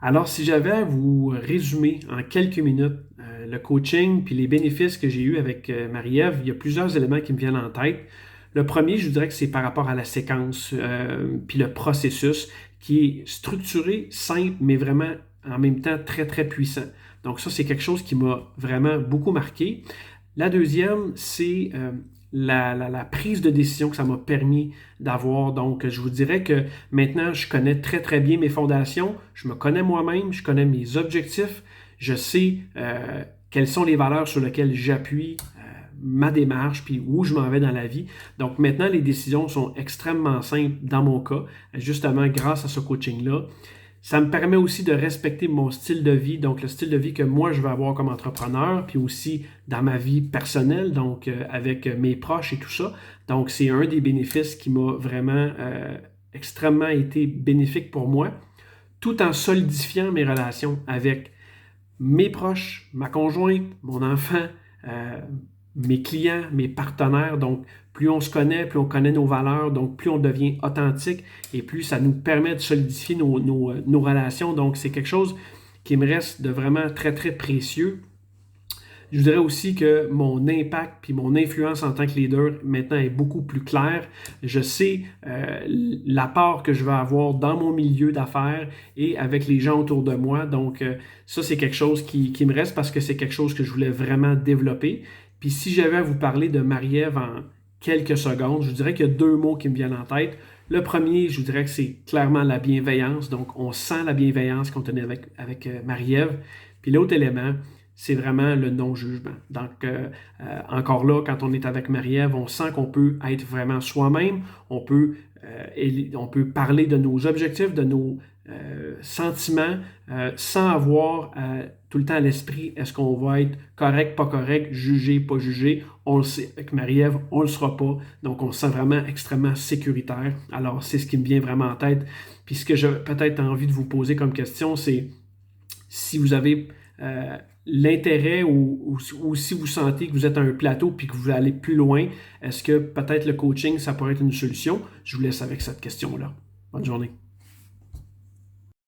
Alors, si j'avais à vous résumer en quelques minutes le coaching puis les bénéfices que j'ai eus avec Marie-Ève, il y a plusieurs éléments qui me viennent en tête. Le premier, je vous dirais que c'est par rapport à la séquence puis le processus qui est structuré, simple, mais vraiment en même temps très, très puissant. Donc ça, c'est quelque chose qui m'a vraiment beaucoup marqué. La deuxième, c'est la prise de décision que ça m'a permis d'avoir. Donc, je vous dirais que maintenant, je connais très, très bien mes fondations, je me connais moi-même, je connais mes objectifs, je sais quelles sont les valeurs sur lesquelles j'appuie ma démarche, puis où je m'en vais dans la vie. Donc maintenant, les décisions sont extrêmement simples dans mon cas, justement grâce à ce coaching-là. Ça me permet aussi de respecter mon style de vie, donc le style de vie que moi je veux avoir comme entrepreneur, puis aussi dans ma vie personnelle, donc avec mes proches et tout ça. Donc c'est un des bénéfices qui m'a vraiment extrêmement été bénéfique pour moi, tout en solidifiant mes relations avec mes proches, ma conjointe, mon enfant, euh, mes clients, mes partenaires. Donc, plus on se connaît, plus on connaît nos valeurs, donc plus on devient authentique et plus ça nous permet de solidifier nos relations. Donc, c'est quelque chose qui me reste de vraiment très, très précieux. Je dirais aussi que mon impact puis mon influence en tant que leader maintenant est beaucoup plus clair. Je sais l'apport que je vais avoir dans mon milieu d'affaires et avec les gens autour de moi. Donc, ça, c'est quelque chose qui me reste parce que c'est quelque chose que je voulais vraiment développer. Puis si j'avais à vous parler de Marie-Ève en quelques secondes, je vous dirais qu'il y a deux mots qui me viennent en tête. Le premier, je vous dirais que c'est clairement la bienveillance. Donc, on sent la bienveillance qu'on tenait avec Marie-Ève. Puis l'autre élément, c'est vraiment le non-jugement. Donc, encore là, quand on est avec Marie-Ève, on sent qu'on peut être vraiment soi-même, on peut parler de nos objectifs, de nos sentiments, sans avoir tout le temps à l'esprit, est-ce qu'on va être correct, pas correct, jugé, pas jugé. On le sait, avec Marie-Ève, on ne le sera pas. Donc, on se sent vraiment extrêmement sécuritaire. Alors, c'est ce qui me vient vraiment en tête. Puis, ce que j'ai peut-être envie de vous poser comme question, c'est si vous avez l'intérêt ou si vous sentez que vous êtes à un plateau puis que vous voulez aller plus loin, est-ce que peut-être le coaching, ça pourrait être une solution? Je vous laisse avec cette question-là. Bonne journée.